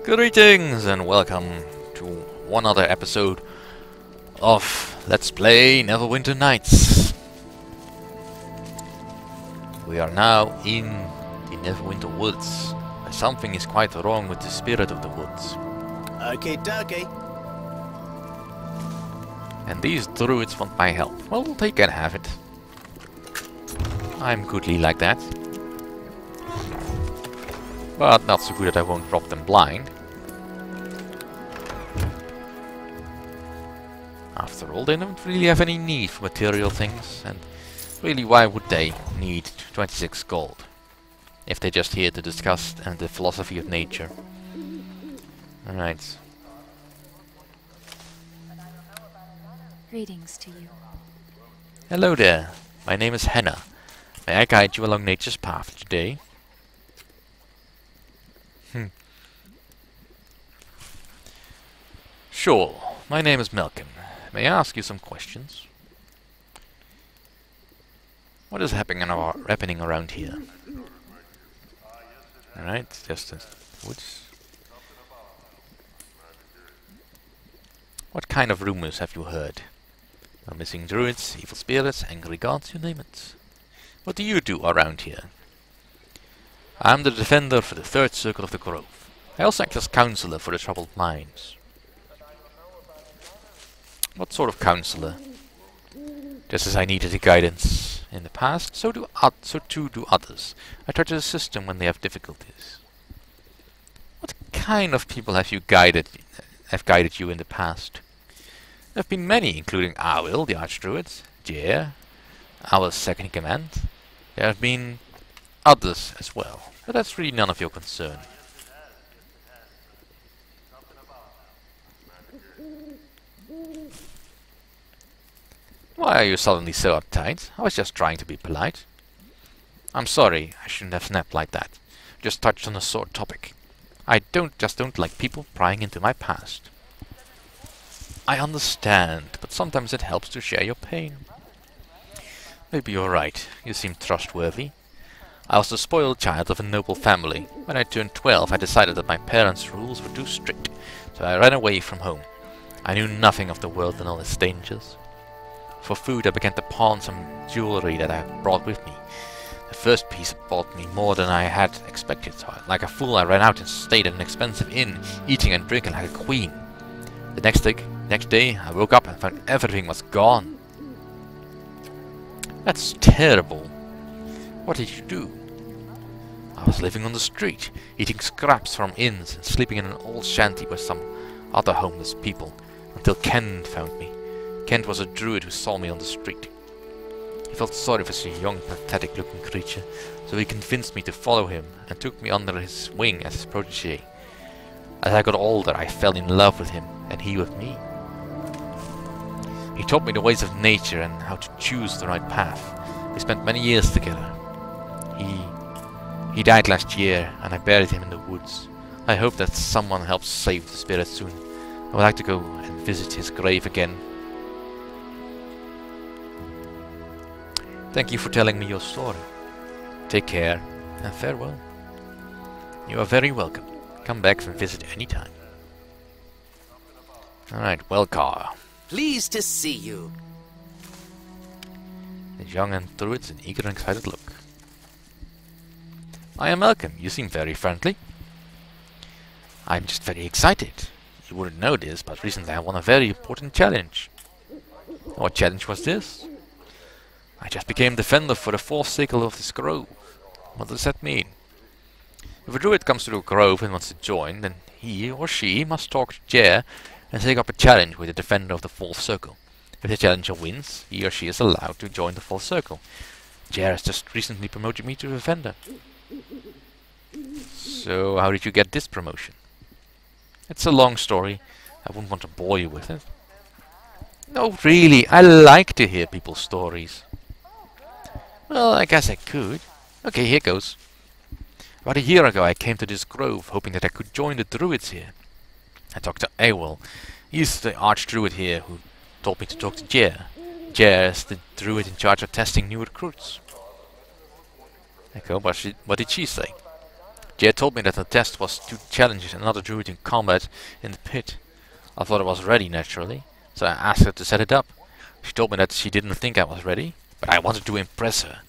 Greetings and welcome to one other episode of Let's Play Neverwinter Nights. We are now in the Neverwinter Woods. Something is quite wrong with the spirit of the woods. Okay, dokie. And these druids want my help. Well, they can have it. I'm goodly like that. But not so good that I won't drop them blind. After all, they don't really have any need for material things, and really, why would they need 26 gold if they're just here to discuss the philosophy of nature? Alright. Greetings to you. Hello there, my name is Henna. May I guide you along nature's path today? Sure, my name is Malcolm. May I ask you some questions? What is happening around here? Alright, just the woods. What kind of rumors have you heard? Missing druids, evil spirits, angry gods, you name it. What do you do around here? I am the defender for the third circle of the grove. I also act as counselor for the troubled minds. What sort of counselor? Just as I needed the guidance in the past, so too do others. I try to assist them when they have difficulties. What kind of people have guided you in the past? There have been many, including Awil, the Archdruid, Jer, our second in command. There have been others as well, but that's really none of your concern. Why are you suddenly so uptight? I was just trying to be polite. I'm sorry, I shouldn't have snapped like that. Just touched on a sore topic. I just don't like people prying into my past. I understand, but sometimes it helps to share your pain. Maybe you're right. You seem trustworthy. I was the spoiled child of a noble family. When I turned 12, I decided that my parents' rules were too strict, so I ran away from home. I knew nothing of the world and all its dangers. For food, I began to pawn some jewelry that I brought with me. The first piece bought me more than I had expected, so like a fool I ran out and stayed at an expensive inn, eating and drinking like a queen. The next day, I woke up and found everything was gone. That's terrible. What did you do? I was living on the street, eating scraps from inns and sleeping in an old shanty with some other homeless people, until Kent found me. Kent was a druid who saw me on the street. He felt sorry for this young, pathetic-looking creature, so he convinced me to follow him and took me under his wing as his protégé. As I got older, I fell in love with him, and he with me. He taught me the ways of nature and how to choose the right path. We spent many years together. He died last year, and I buried him in the woods. I hope that someone helps save the spirit soon. I would like to go and visit his grave again. Thank you for telling me your story. Take care, and farewell. You are very welcome. Come back and visit any time. Alright, welcome. Pleased to see you. The young and druid's an eager and excited look. I am Malcolm. You seem very friendly. I'm just very excited. You wouldn't know this, but recently I won a very important challenge. What challenge was this? I just became defender for the fourth circle of this grove. What does that mean? If a druid comes to the grove and wants to join, then he or she must talk to Jer and take up a challenge with the defender of the fourth circle. If the challenger wins, he or she is allowed to join the fourth circle. Jer has just recently promoted me to defender. So, how did you get this promotion? It's a long story. I wouldn't want to bore you with it. No, really, I like to hear people's stories. Well, I guess I could. Okay, here goes. About a year ago, I came to this grove, hoping that I could join the druids here. I talked to Awil. He's the archdruid here, who told me to talk to Jer. Jer is the druid in charge of testing new recruits. Okay, what did she say? Jer told me that the test was to challenge another druid in combat in the pit. I thought I was ready, naturally, so I asked her to set it up. She told me that she didn't think I was ready, but I wanted to impress her.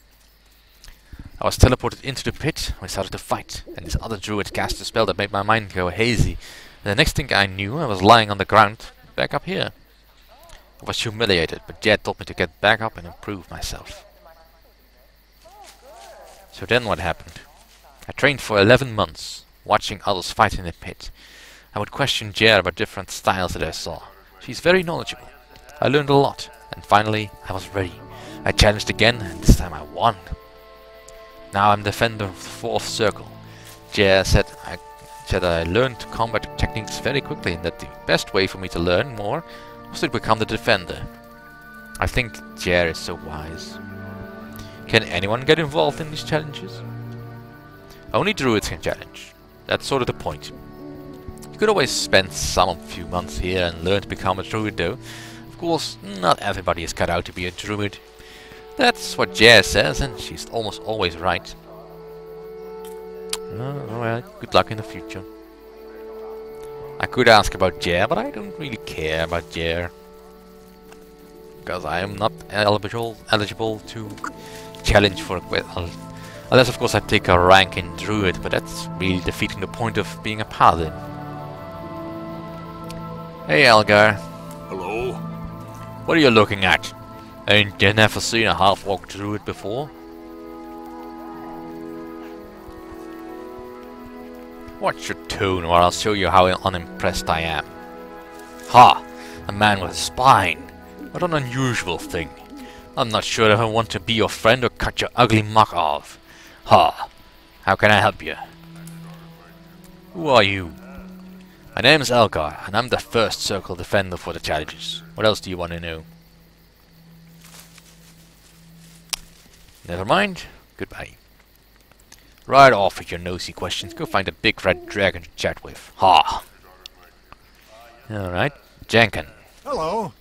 I was teleported into the pit. We started to fight, and this other druid cast a spell that made my mind go hazy. And the next thing I knew, I was lying on the ground, back up here. I was humiliated, but Jed told me to get back up and improve myself. So then what happened? I trained for 11 months, watching others fight in the pit. I would question Jer about different styles that I saw. She's very knowledgeable. I learned a lot, and finally I was ready. I challenged again, and this time I won. Now I'm defender of the 4th circle. Jer said I learned combat techniques very quickly, and that the best way for me to learn more was to become the defender. I think Jer is so wise. Can anyone get involved in these challenges? Only druids can challenge. That's sort of the point. You could always spend some few months here and learn to become a druid though. Of course, not everybody is cut out to be a druid. That's what Jer says, and she's almost always right. Well, good luck in the future. I could ask about Jer, but I don't really care about Jer. Because I am not eligible to challenge for a unless of course I take a rank in druid, but that's really defeating the point of being a paladin. Hey Elgar. Hello? What are you looking at? Ain't you never seen a half-orc druid before? Watch your tone or I'll show you how unimpressed I am. Ha! A man with a spine! What an unusual thing. I'm not sure if I want to be your friend or cut your ugly muck off. Ha! How can I help you? Who are you? My name is Elgar, and I'm the 1st circle defender for the challenges. What else do you want to know? Never mind. Goodbye. Right off with your nosy questions. Go find a big red dragon to chat with. Ha! Alright. Janken. Hello.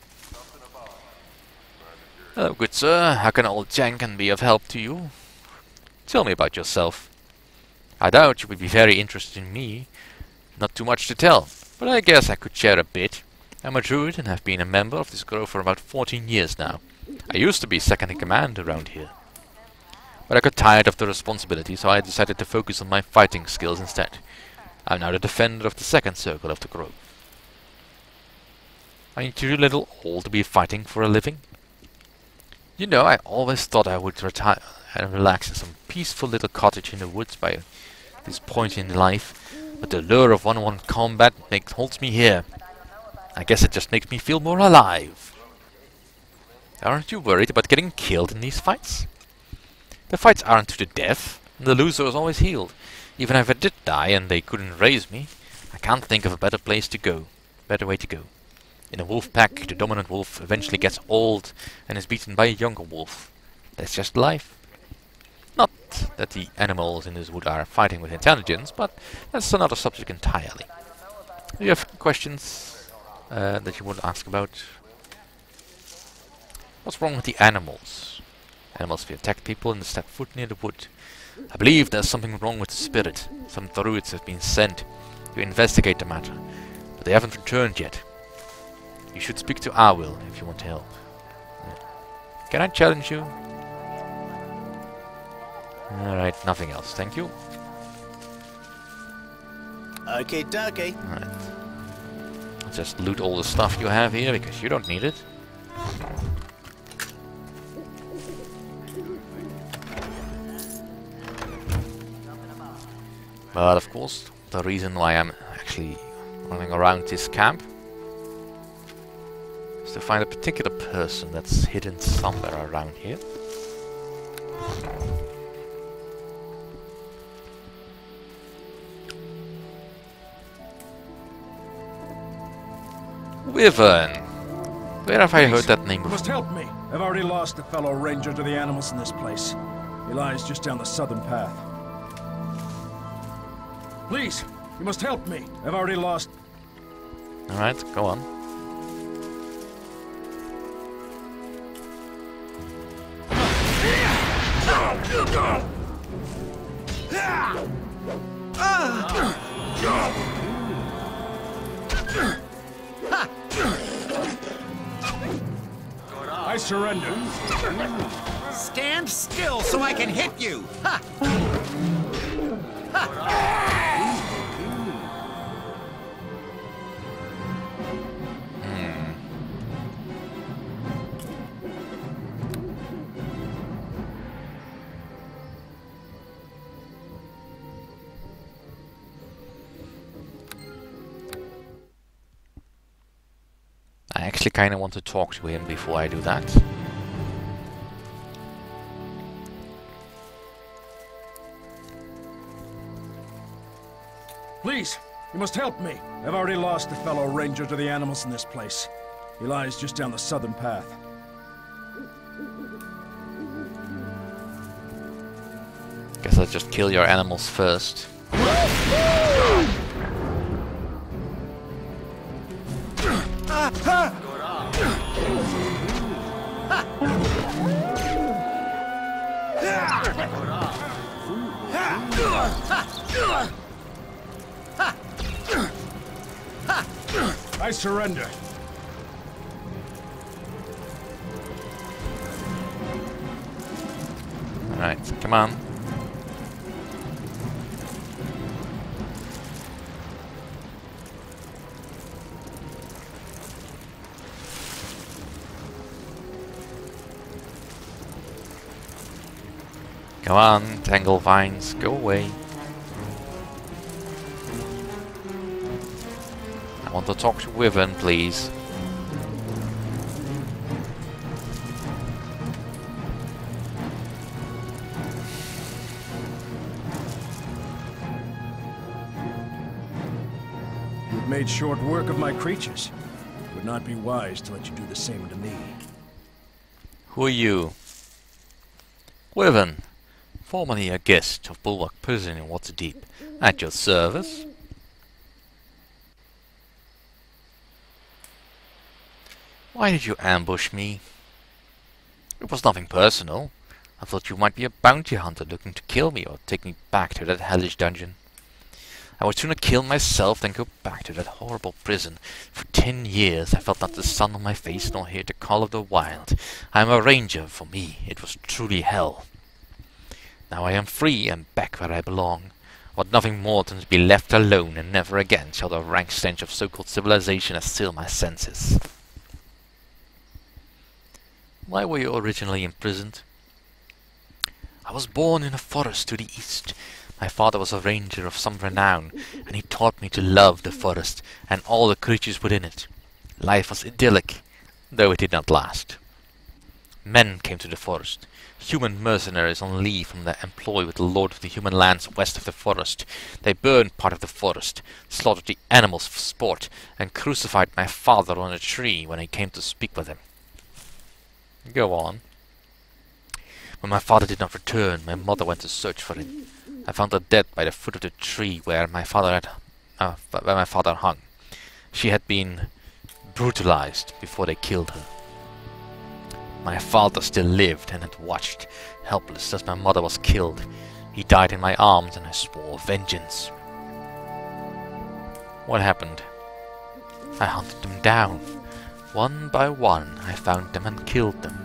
Hello, good sir. How can old Janken be of help to you? Tell me about yourself. I doubt you would be very interested in me. Not too much to tell, but I guess I could share a bit. I'm a druid and have been a member of this grove for about 14 years now. I used to be second in command around here. But I got tired of the responsibility, so I decided to focus on my fighting skills instead. I'm now the defender of the 2nd circle of the grove. Aren't you a little old to be fighting for a living? You know, I always thought I would retire and relax in some peaceful little cottage in the woods by this point in life, but the lure of one-on-one combat holds me here. I guess it just makes me feel more alive. Aren't you worried about getting killed in these fights? The fights aren't to the death, and the loser is always healed. Even if I did die and they couldn't raise me, I can't think of a better way to go. In a wolf pack, the dominant wolf eventually gets old and is beaten by a younger wolf. That's just life. Not that the animals in this wood are fighting with intelligence, but that's another subject entirely. Do you have questions that you want to ask about? What's wrong with the animals? Animals will attack people and step foot near the wood. I believe there's something wrong with the spirit. Some druids have been sent to investigate the matter, but they haven't returned yet. You should speak to Arwill if you want to help. Can I challenge you? Alright, nothing else. Thank you. Okay, dokie. Alright. Just loot all the stuff you have here because you don't need it. But of course, the reason why I'm actually running around this camp is to find a particular person that's hidden somewhere around here. Wyvern! Where have I heard that name You must before? help me. I've already lost a fellow ranger to the animals in this place. He lies just down the southern path. Please, you must help me. I've already lost... Alright, go on. I surrender. Stand still so I can hit you! Ha! I actually kind of want to talk to him before I do that. Please, you must help me. I've already lost a fellow ranger to the animals in this place. He lies just down the southern path. Guess I'll just kill your animals first. I surrender. Alright, come on. Come on, tangle vines, go away. I want to talk to Wyvern, please. You've made short work of my creatures. It would not be wise to let you do the same to me. Who are you? Wyvern, formerly a guest of Bulwark Prison in Waterdeep. At your service. Why did you ambush me? It was nothing personal. I thought you might be a bounty hunter looking to kill me or take me back to that hellish dungeon. I would sooner kill myself than go back to that horrible prison. For 10 years I felt not the sun on my face nor heard the call of the wild. I am a ranger. For me it was truly hell. Now I am free and back where I belong. I want nothing more than to be left alone, and never again shall the rank stench of so-called civilization assail my senses. Why were you originally imprisoned? I was born in a forest to the east. My father was a ranger of some renown, and he taught me to love the forest and all the creatures within it. Life was idyllic, though it did not last. Men came to the forest, human mercenaries on leave from their employ with the lord of the human lands west of the forest. They burned part of the forest, slaughtered the animals for sport, and crucified my father on a tree when I came to speak with him. Go on. When my father did not return, my mother went to search for him. I found her dead by the foot of the tree where my father hung. She had been brutalized before they killed her. My father still lived and had watched, helpless as my mother was killed. He died in my arms, and I swore vengeance. What happened? I hunted them down. One by one, I found them and killed them.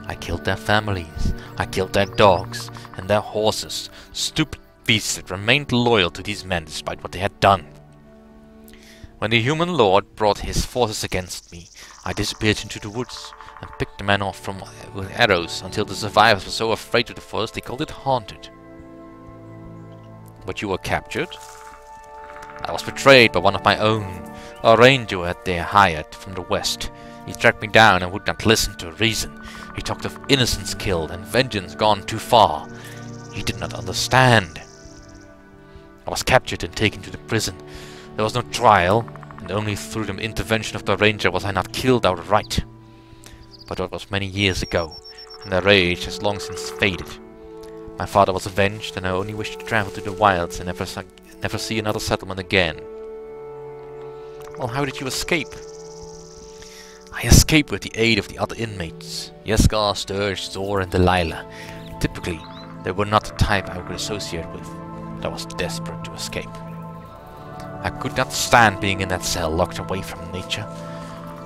I killed their families. I killed their dogs and their horses. Stupid beasts that remained loyal to these men despite what they had done. When the human lord brought his forces against me, I disappeared into the woods and picked the men off with arrows until the survivors were so afraid of the forest they called it haunted. But you were captured? I was betrayed by one of my own, a ranger that they hired from the west. He tracked me down and would not listen to reason. He talked of innocents killed and vengeance gone too far. He did not understand. I was captured and taken to the prison. There was no trial, and only through the intervention of the ranger was I not killed outright. But that was many years ago, and the rage has long since faded. My father was avenged, and I only wish to travel to the wilds and never see another settlement again. Well, how did you escape? I escaped with the aid of the other inmates, Jesker, Sturge, Zor and Delilah. Typically, they were not the type I would associate with. but I was desperate to escape. I could not stand being in that cell locked away from nature.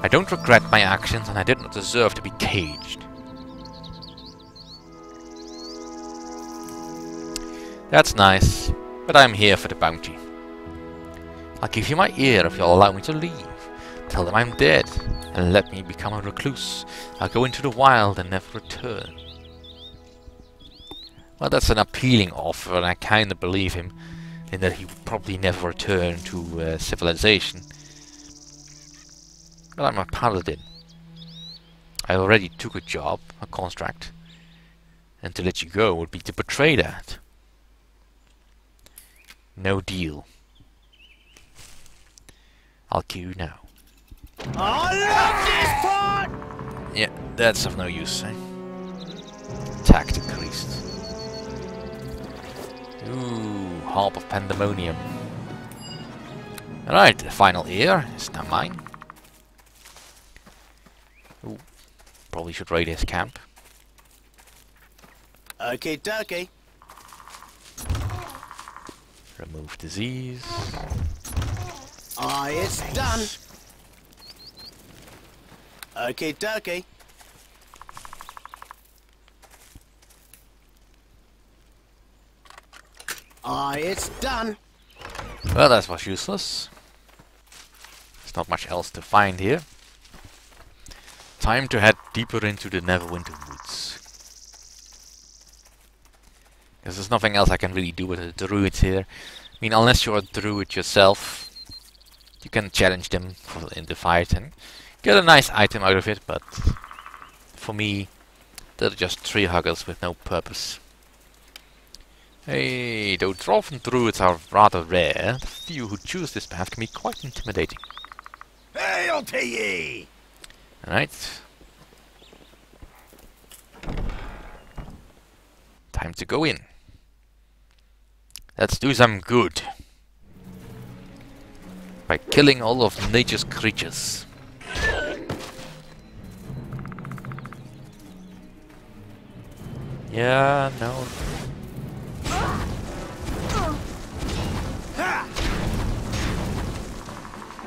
I don't regret my actions, and I did not deserve to be caged. That's nice, but I'm here for the bounty. I'll give you my ear if you'll allow me to leave. Tell them I'm dead, and let me become a recluse. I'll go into the wild and never return. Well, that's an appealing offer, and I kinda believe him, in that he would probably never return to civilization. But I'm a paladin. I already took a job, a contract, and to let you go would be to betray that. No deal. I'll kill you now. I love this part! Yeah, that's of no use, eh? Attack decreased. Ooh, Harp of Pandemonium. Alright, the final ear is now mine. Ooh, probably should raid his camp. Okay, dokie. Remove disease. It's done. Okay, dokie. It's done. Well, that was useless. There's not much else to find here. Time to head deeper into the Neverwinter woods. Because there's nothing else I can really do with the druids here. I mean, unless you're a druid yourself, you can challenge them in the fight and get a nice item out of it, but for me, they're just tree huggers with no purpose. Hey, though dwarven druids are rather rare, the few who choose this path can be quite intimidating. Hail to ye! Alright. Time to go in. Let's do some good. By killing all of nature's creatures. Yeah, no.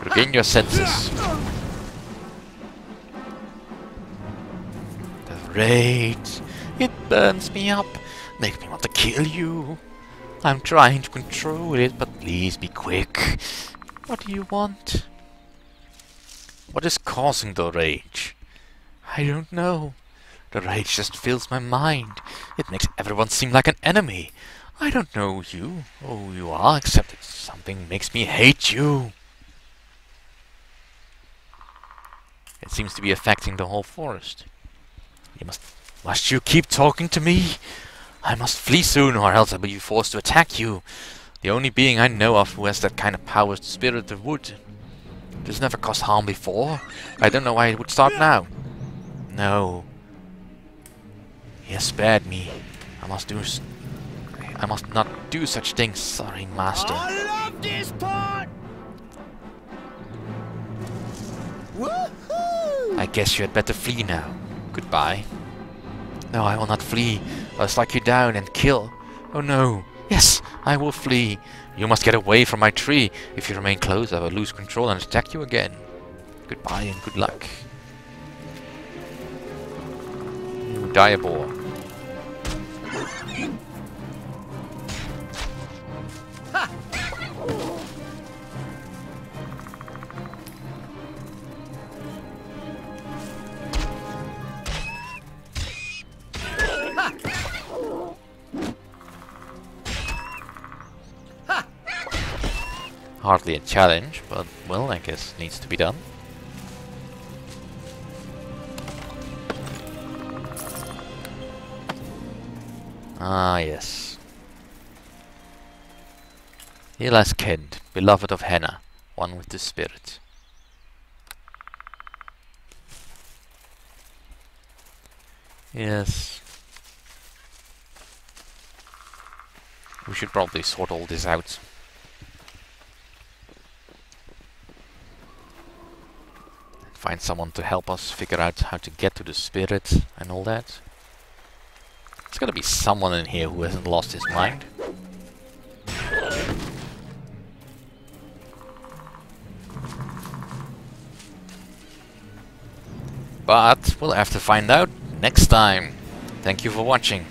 Regain your senses. The rage, it burns me up, makes me want to kill you. I'm trying to control it, but please be quick. What do you want? What is causing the rage? I don't know. The rage just fills my mind. It makes everyone seem like an enemy. I don't know you, or who you are, except that something makes me hate you. It seems to be affecting the whole forest. Must you keep talking to me? I must flee soon, or else I'll be forced to attack you. The only being I know of who has that kind of power is the spirit of the wood. It has never caused harm before. I don't know why it would start now. No. He has spared me. I must not do such things. Sorry, Master. I love this part! Woohoo! I guess you had better flee now. Goodbye. No, I will not flee. I'll strike you down and kill. Oh no. Yes, I will flee. You must get away from my tree. If you remain close, I will lose control and attack you again. Goodbye and good luck. You Diabor. Hardly a challenge, but, well, I guess it needs to be done. Ah, yes. Here lies Kent, beloved of Henna, one with the spirit. Yes. We should probably sort all this out. Find someone to help us figure out how to get to the spirit and all that. There's gotta be someone in here who hasn't lost his mind. But we'll have to find out next time. Thank you for watching.